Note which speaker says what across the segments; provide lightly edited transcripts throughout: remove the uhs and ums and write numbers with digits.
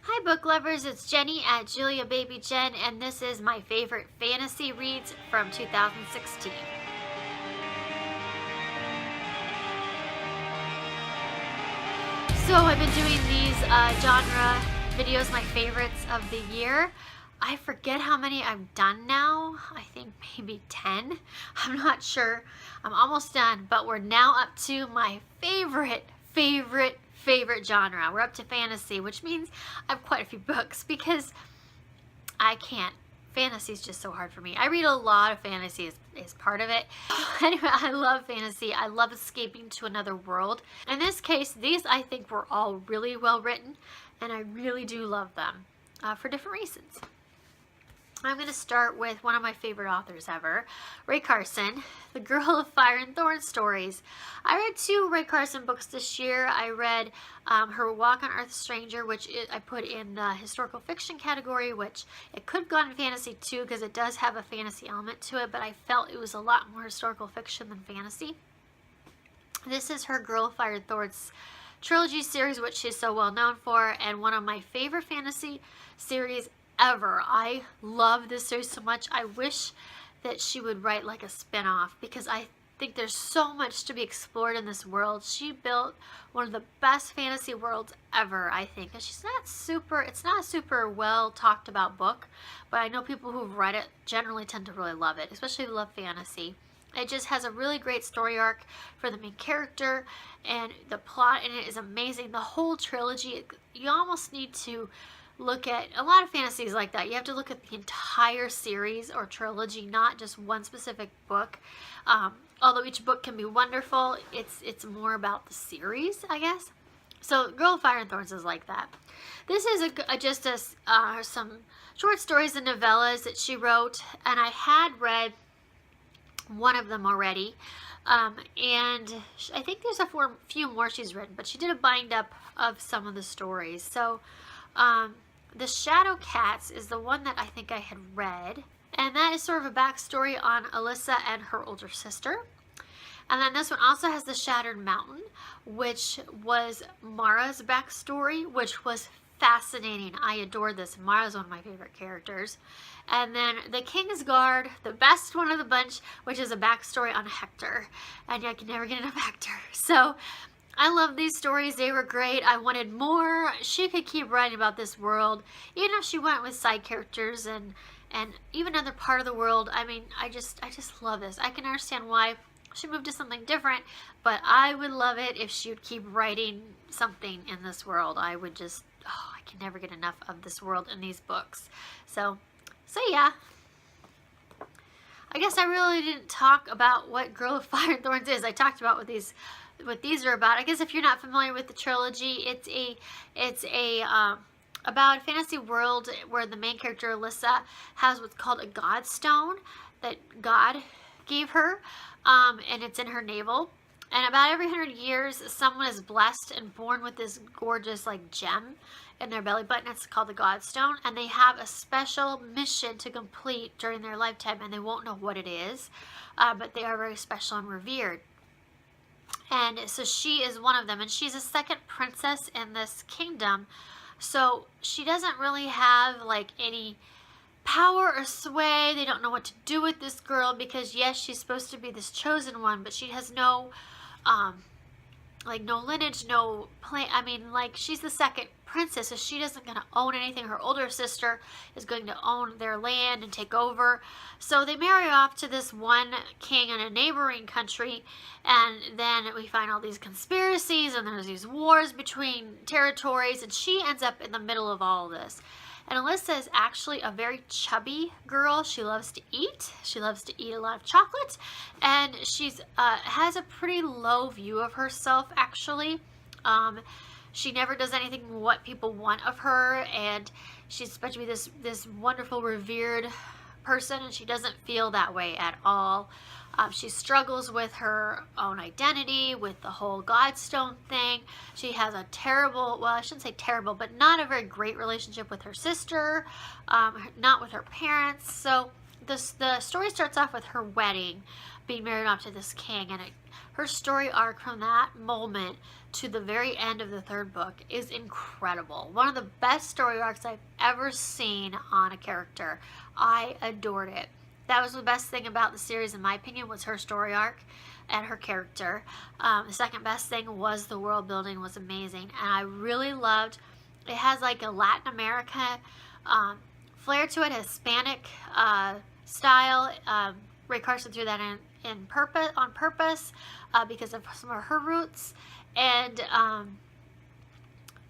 Speaker 1: Hi book lovers, it's Jenny at Julia Baby Jen, and this is my favorite fantasy reads from 2016. So I've been doing these genre videos, my favorites of the year. I forget how many I've done now. I think maybe 10. I'm not sure. I'm almost done, but we're now up to my favorite genre. We're up to fantasy, which means I have quite a few books because I can't. Fantasy is just so hard for me. I read a lot of fantasy as part of it. Anyway, I love fantasy. I love escaping to another world. In this case, these I think were all really well written, and I really do love them for different reasons. I'm going to start with one of my favorite authors ever, Rae Carson, The Girl of Fire and Thorn Stories. I read 2 Rae Carson books this year. I read her Walk on Earth Stranger, which I put in the historical fiction category, which it could have gone in fantasy too because it does have a fantasy element to it, but I felt it was a lot more historical fiction than fantasy. This is her Girl of Fire and Thorns trilogy series, which she's so well known for, and one of my favorite fantasy series ever. I love this series so much. I wish that she would write like a spin-off because I think there's so much to be explored in this world. She built one of the best fantasy worlds ever, I think. And it's not a super well talked about book, but I know people who've read it generally tend to really love it, especially if they love fantasy. It just has a really great story arc for the main character, and the plot in it is amazing. The whole trilogy, you almost need to look at a lot of fantasies like that. You have to look at the entire series or trilogy, not just one specific book. Although each book can be wonderful, it's more about the series, I guess. So Girl of Fire and Thorns is like that. This is some short stories and novellas that she wrote, and I had read one of them already. And I think there's a few more she's written, but she did a bind up of some of the stories. So The Shadow Cats is the one that I think I had read, and that is sort of a backstory on Alyssa and her older sister. And then this one also has The Shattered Mountain, which was Mara's backstory, which was fascinating. I adored this. Mara's one of my favorite characters. And then The King's Guard, the best one of the bunch, which is a backstory on Hector. And I can never get enough Hector. So I love these stories. They were great. I wanted more. She could keep writing about this world, even if she went with side characters and even another part of the world. I mean, I just love this. I can understand why she moved to something different, but I would love it if she would keep writing something in this world. I would just, I can never get enough of this world in these books. So yeah. I guess I really didn't talk about what Girl of Fire and Thorns is. I talked about what these are about. I guess if you're not familiar with the trilogy, it's about a fantasy world where the main character Alyssa has what's called a God Stone that God gave her, and it's in her navel. And about every 100 years, someone is blessed and born with this gorgeous like gem in their belly button. It's called the God Stone, and they have a special mission to complete during their lifetime, and they won't know what it is, but they are very special and revered. And so she is one of them, and she's a second princess in this kingdom. So she doesn't really have like any power or sway. They don't know what to do with this girl because yes, she's supposed to be this chosen one, but she has no no lineage, no plan. I mean, like, she's the second princess, so she doesn't gonna own anything. Her older sister is going to own their land and take over. So they marry off to this one king in a neighboring country, and then we find all these conspiracies, and there's these wars between territories, and she ends up in the middle of all of this. And Alyssa is actually a very chubby girl. She loves to eat. She loves to eat a lot of chocolate. And she's has a pretty low view of herself, actually. She never does anything what people want of her. And she's supposed to be this wonderful, revered person. And she doesn't feel that way at all. She struggles with her own identity, with the whole Godstone thing. She has a terrible, well, I shouldn't say terrible, but not a very great relationship with her sister, not with her parents. So the story starts off with her wedding, being married off to this king, and her story arc from that moment to the very end of the third book is incredible. One of the best story arcs I've ever seen on a character. I adored it. That was the best thing about the series, in my opinion, was her story arc and her character. The second best thing was the world building was amazing, and I really loved. It has like a Latin America flair to it, Hispanic style. Ray Carson threw that in on purpose because of some of her roots, and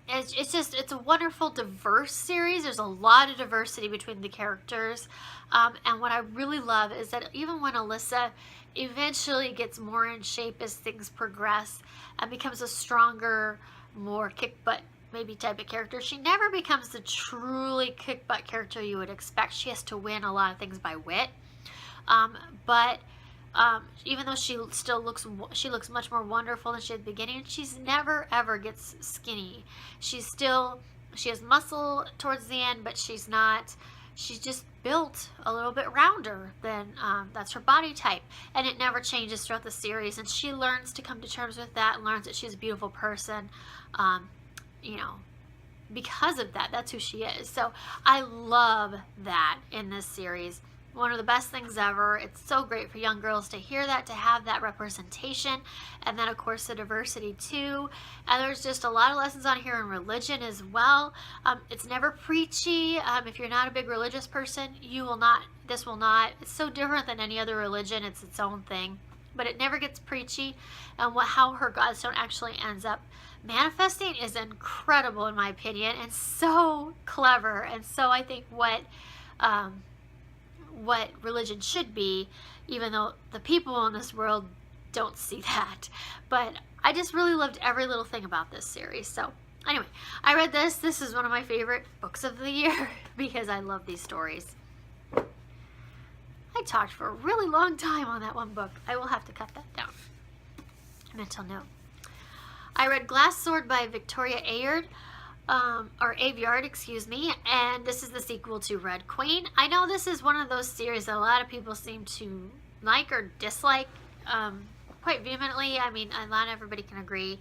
Speaker 1: it's a wonderful, diverse series. There's a lot of diversity between the characters, and what I really love is that even when Alyssa eventually gets more in shape as things progress and becomes a stronger, more kick butt maybe type of character, she never becomes the truly kick butt character you would expect. She has to win a lot of things by wit, but even though she looks much more wonderful than she did at the beginning, she's never ever gets skinny. She has muscle towards the end, but she's just built a little bit rounder than that's her body type, and it never changes throughout the series, and she learns to come to terms with that and learns that she's a beautiful person, you know, because of that. That's who she is. So I love that in this series. One of the best things ever. It's so great for young girls to hear that, to have that representation, and then of course the diversity too. And there's just a lot of lessons on here in religion as well. It's never preachy. If you're not a big religious person, this will not. It's so different than any other religion. It's its own thing, but it never gets preachy. And how her Godstone actually ends up manifesting is incredible in my opinion, and so clever, and so I think what religion should be, even though the people in this world don't see that. But I just really loved every little thing about this series. So anyway, I read this. This is one of my favorite books of the year because I love these stories. I talked for a really long time on that one book. I will have to cut that down. Mental note. I read Glass Sword by Victoria Ayard. Or Aveyard, excuse me, and this is the sequel to Red Queen. I know this is one of those series that a lot of people seem to like or dislike quite vehemently. I mean, not everybody can agree.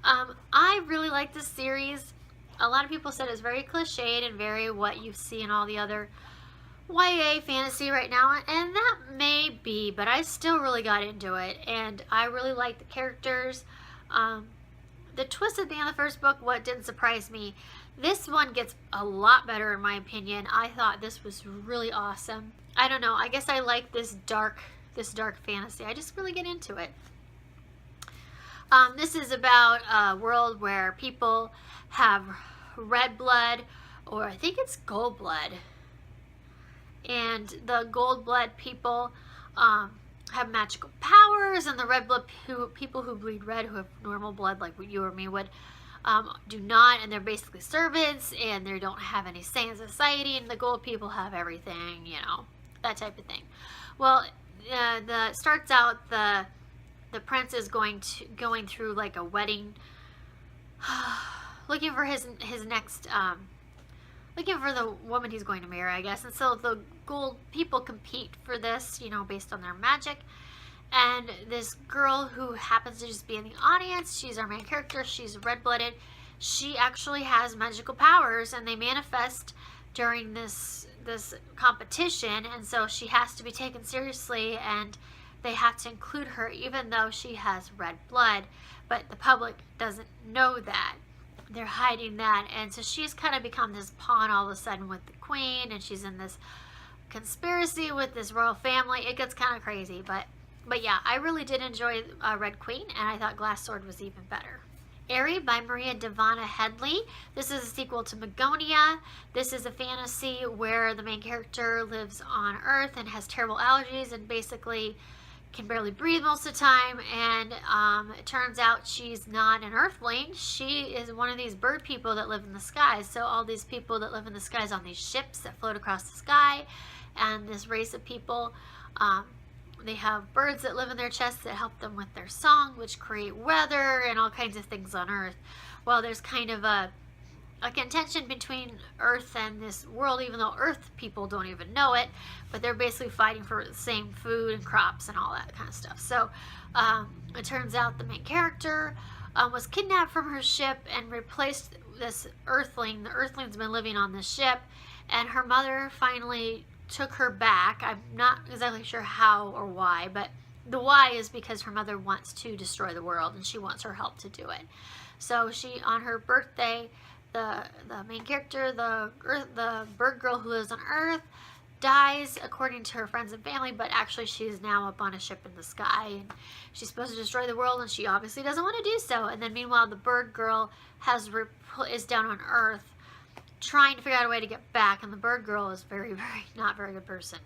Speaker 1: I really like this series. A lot of people said it's very cliched and very what you see in all the other YA fantasy right now, and that may be, but I still really got into it, and I really like the characters. The twist at the end of the first book, what didn't surprise me, this one gets a lot better in my opinion. I thought this was really awesome. I don't know, I guess I like this dark fantasy. I just really get into it. This is about a world where people have red blood, or I think it's gold blood. And the gold blood people have magical powers, and the red blood people who bleed red, who have normal blood like you or me would, do not, and they're basically servants, and they don't have any say in society, and the gold people have everything, you know, that type of thing. Well, starts out the prince is going through like a wedding, looking for his next looking for the woman he's going to marry, I guess. And so the gold people compete for this, you know, based on their magic. And this girl who happens to just be in the audience, she's our main character, she's red-blooded. She actually has magical powers, and they manifest during this competition, and so she has to be taken seriously, and they have to include her even though she has red blood. But the public doesn't know that. They're hiding that, and so she's kind of become this pawn all of a sudden with the queen, and she's in this conspiracy with this royal family. It gets kind of crazy, but yeah, I really did enjoy Red Queen, and I thought Glass Sword was even better. Airy by Maria Devana Headley. This is a sequel to Magonia. This is a fantasy where the main character lives on Earth and has terrible allergies and basically can barely breathe most of the time, and it turns out she's not an earthling. She is one of these bird people that live in the skies. So all these people that live in the skies on these ships that float across the sky, and this race of people, they have birds that live in their chests that help them with their song, which create weather and all kinds of things on Earth. Well, there's kind of a a contention between Earth and this world, even though Earth people don't even know it, but they're basically fighting for the same food and crops and all that kind of stuff. So it turns out the main character was kidnapped from her ship and replaced this Earthling. The Earthling's been living on this ship, and her mother finally took her back. I'm not exactly sure how or why, but the why is because her mother wants to destroy the world and she wants her help to do it. So she, on her birthday, the main character, the bird girl who lives on Earth, dies according to her friends and family, but actually she's now up on a ship in the sky, and she's supposed to destroy the world, and she obviously doesn't want to do so. And then meanwhile, the bird girl is down on Earth trying to figure out a way to get back, and the bird girl is very, very not very good person.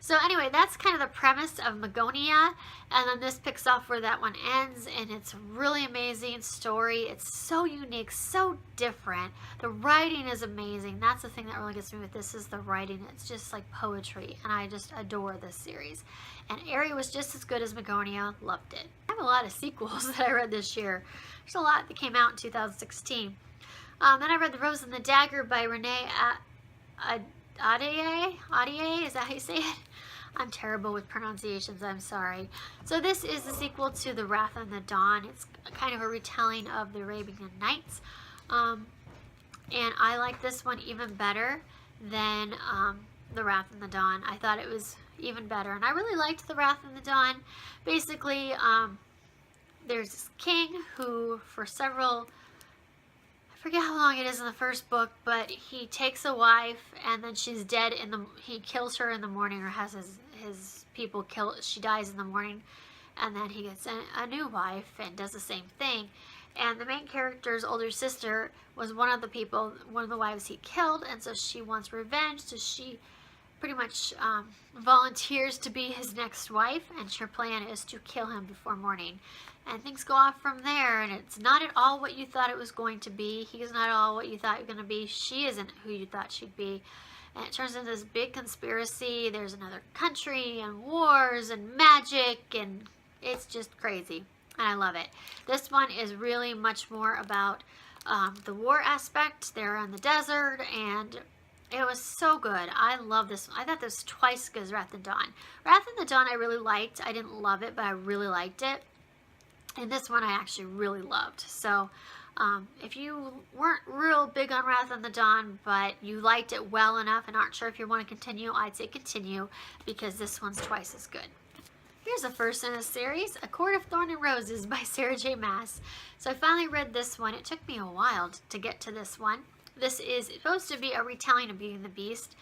Speaker 1: So anyway, that's kind of the premise of Magonia, and then this picks off where that one ends, and it's a really amazing story. It's so unique, so different. The writing is amazing. That's the thing that really gets me with this, is the writing. It's just like poetry, and I just adore this series. And Aerie was just as good as Magonia. Loved it. I have a lot of sequels that I read this year. There's a lot that came out in 2016. Then I read The Rose and the Dagger by Renee Ahdieh, is that how you say it? I'm terrible with pronunciations, I'm sorry. So this is the sequel to The Wrath and the Dawn. It's kind of a retelling of the Arabian Nights. And I like this one even better than The Wrath and the Dawn. I thought it was even better. And I really liked The Wrath and the Dawn. Basically, there's this king who, for several... I forget how long it is in the first book, but he takes a wife, and then she's dead he kills her in the morning, or has his people kill, she dies in the morning, and then he gets a new wife and does the same thing. And the main character's older sister was one of the wives he killed, and so she wants revenge, so she pretty much volunteers to be his next wife, and her plan is to kill him before morning. And things go off from there, and it's not at all what you thought it was going to be. He's not at all what you thought he was going to be. She isn't who you thought she'd be. And it turns into this big conspiracy. There's another country, and wars, and magic, and it's just crazy. And I love it. This one is really much more about the war aspect. They're in the desert, and it was so good. I love this one. I thought this was twice as good as Wrath and Dawn. Wrath and the Dawn I really liked. I didn't love it, but I really liked it. And this one I actually really loved. So if you weren't real big on Wrath and the Dawn, but you liked it well enough and aren't sure if you want to continue, I'd say continue, because this one's twice as good. Here's the first in a series, A Court of Thorn and Roses by Sarah J. Maas. So I finally read this one. It took me a while to get to this one. This is supposed to be a retelling of Beauty and the Beast.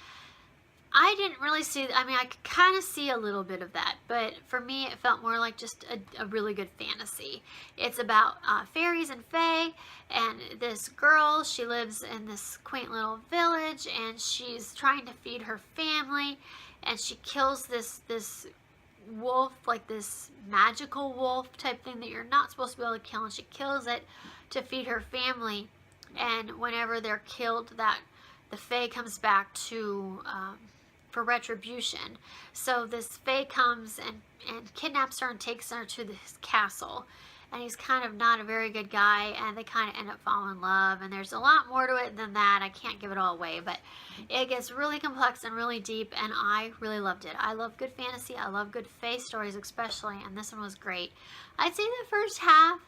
Speaker 1: I didn't really see, I mean, I could kind of see a little bit of that, but for me it felt more like just a really good fantasy. It's about fairies and fae, and this girl, she lives in this quaint little village, and she's trying to feed her family, and she kills this wolf, like this magical wolf type thing that you're not supposed to be able to kill, and she kills it to feed her family. And whenever they're killed, that the fae comes back to for retribution. So this fae comes and kidnaps her and takes her to this castle, and he's kind of not a very good guy, and they kind of end up falling in love, and there's a lot more to it than that. I can't give it all away, but it gets really complex and really deep, and I really loved it. I love good fantasy. I love good fae stories especially, and this one was great. I'd say the first half,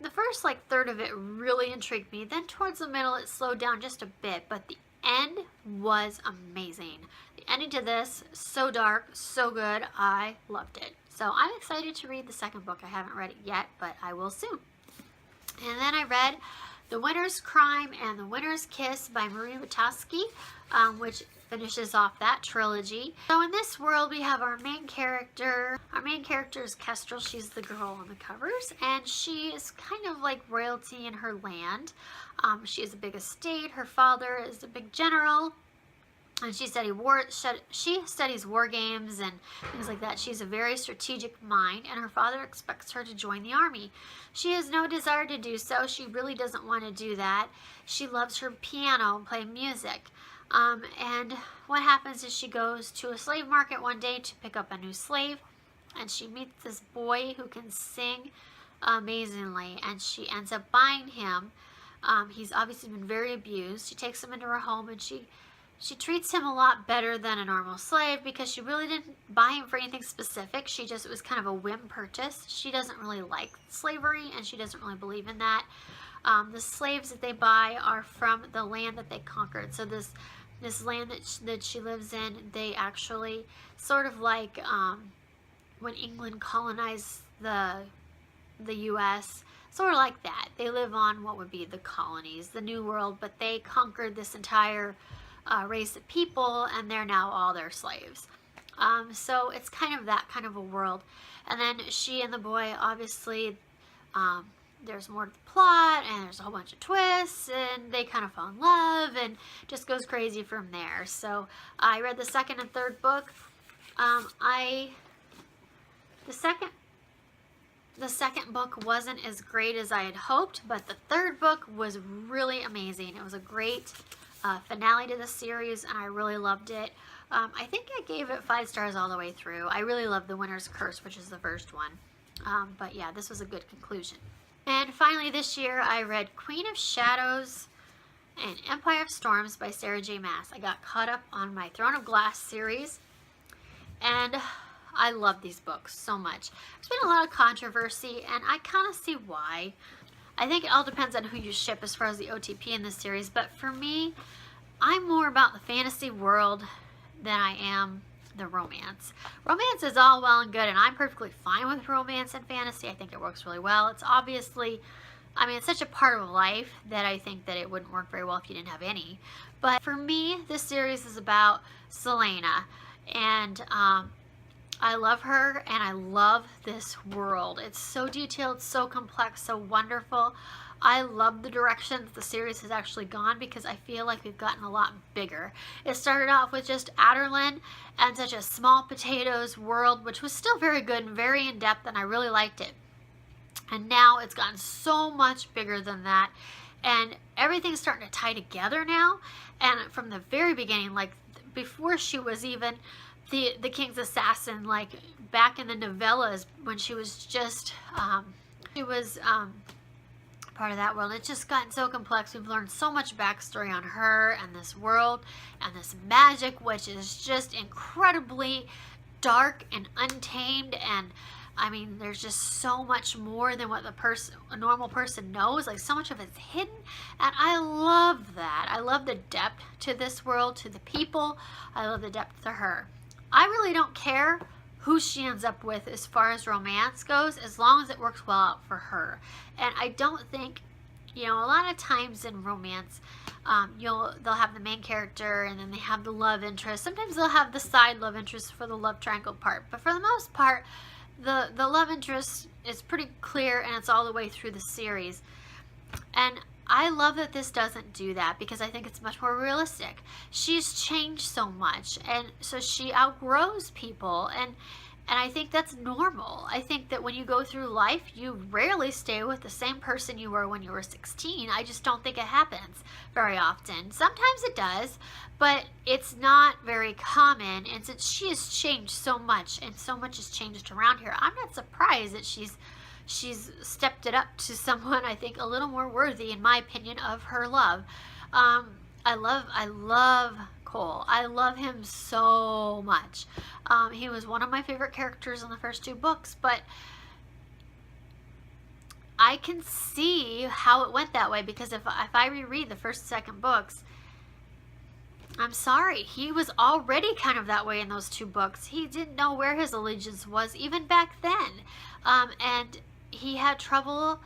Speaker 1: the first like third of it really intrigued me. Then towards the middle it slowed down just a bit, but the end was amazing. The ending to this, so dark, so good. I loved it. So I'm excited to read the second book. I haven't read it yet, but I will soon. And then I read The Winter's Crime and The Winter's Kiss by Marie Witowski, which finishes off that trilogy. So in this world we have our main character. Our main character is Kestrel. She's the girl on the covers, and she is kind of like royalty in her land. She has a big estate. Her father is a big general, and she studies war games and things like that. She's a very strategic mind, and her father expects her to join the army. She has no desire to do so. She really doesn't want to do that. She loves her piano and play music. And what happens is she goes to a slave market one day to pick up a new slave, and she meets this boy who can sing amazingly, and she ends up buying him He's obviously been very abused. She takes him into her home, and she treats him a lot better than a normal slave because she really didn't buy him for anything specific. It was kind of a whim purchase. She doesn't really like slavery, and she doesn't really believe in that. The slaves that they buy are from the land that they conquered. So this land that she lives in, they actually sort of like when England colonized the U.S., sort of like that. They live on what would be the colonies, the New World, but they conquered this entire race of people, and they're now all their slaves. So it's kind of that kind of a world. And then she and the boy, obviously, there's more to the plot, and there's a whole bunch of twists, and they kind of fall in love, and just goes crazy from there. So I read the second and third book. The second book wasn't as great as I had hoped, but the third book was really amazing. It was a great finale to the series, and I really loved it. I think I gave it 5 stars all the way through. I really loved The Winter's Curse, which is the first one. But yeah, this was a good conclusion. And finally this year I read Queen of Shadows and Empire of Storms by Sarah J. Maas. I got caught up on my Throne of Glass series, and I love these books so much. There's been a lot of controversy, and I kind of see why. I think it all depends on who you ship as far as the OTP in this series, but for me, I'm more about the fantasy world than I am the romance. Romance is all well and good, and I'm perfectly fine with romance and fantasy. I think it works really well. It's obviously, I mean, it's such a part of life that I think that it wouldn't work very well if you didn't have any. But for me, this series is about Selena, and I love her, and I love this world. It's so detailed, so complex, so wonderful. I love the direction that the series has actually gone because I feel like we've gotten a lot bigger. It started off with just Adderlin and such a small potatoes world, which was still very good and very in-depth, and I really liked it. And now it's gotten so much bigger than that, and everything's starting to tie together now. And from the very beginning, like before she was even the king's assassin, like back in the novellas when she was just part of that world, it's just gotten so complex. We've learned so much backstory on her and this world and this magic, which is just incredibly dark and untamed. And I mean, there's just so much more than what a normal person knows. Like, so much of it's hidden, and I love that. I love the depth to this world, to the people. I love the depth to her. I really don't care who she ends up with as far as romance goes, as long as it works well out for her. And I don't think, a lot of times in romance, they'll have the main character, and then they have the love interest. Sometimes they'll have the side love interest for the love triangle part, but for the most part, the love interest is pretty clear, and it's all the way through the series. And I love that this doesn't do that because I think it's much more realistic. She's changed so much, and so she outgrows people, and I think that's normal. I think that when you go through life, you rarely stay with the same person you were when you were 16. I just don't think it happens very often. Sometimes it does, but it's not very common, and since she has changed so much, and so much has changed around here, I'm not surprised that she's stepped it up to someone, I think, a little more worthy, in my opinion, of her love. I love Cole. I love him so much. He was one of my favorite characters in the first 2 books, but I can see how it went that way, because if I reread the first and second books, I'm sorry, he was already kind of that way in those 2 books. He didn't know where his allegiance was even back then. And he had trouble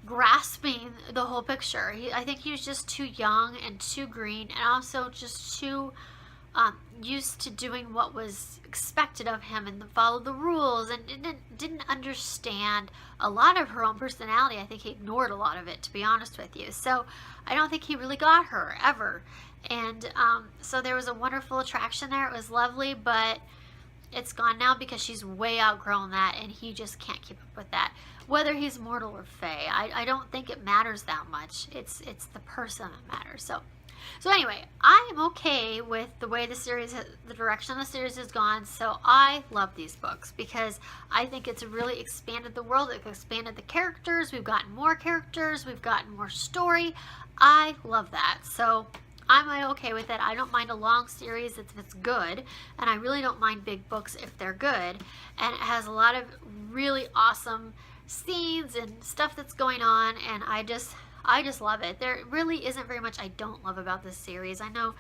Speaker 1: grasping the whole picture. I think he was just too young and too green, and also just too used to doing what was expected of him and follow the rules, and didn't understand a lot of her own personality. I think he ignored a lot of it, to be honest with you. So I don't think he really got her ever. And so there was a wonderful attraction there. It was lovely, but it's gone now because she's way outgrown that, and he just can't keep up with that. Whether he's mortal or fae, I don't think it matters that much. It's the person that matters. So So anyway, I am okay with the way the direction the series has gone. So I love these books because I think it's really expanded the world. It's expanded the characters. We've gotten more characters. We've gotten more story. I love that. So I'm okay with it. I don't mind a long series if it's good, and I really don't mind big books if they're good. And it has a lot of really awesome scenes and stuff that's going on, and I just love it. There really isn't very much I don't love about this series. I know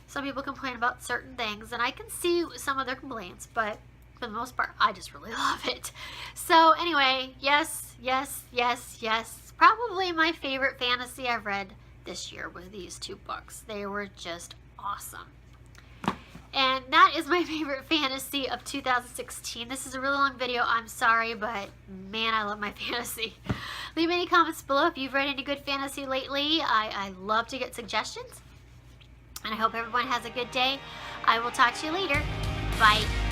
Speaker 1: some people complain about certain things, and I can see some of their complaints, but for the most part, I just really love it. So anyway, yes, yes, yes, yes. Probably my favorite fantasy I've read this year with these two books. They were just awesome. And that is my favorite fantasy of 2016. This is a really long video. I'm sorry, but man, I love my fantasy. Leave any comments below if you've read any good fantasy lately. I love to get suggestions. And I hope everyone has a good day. I will talk to you later. Bye.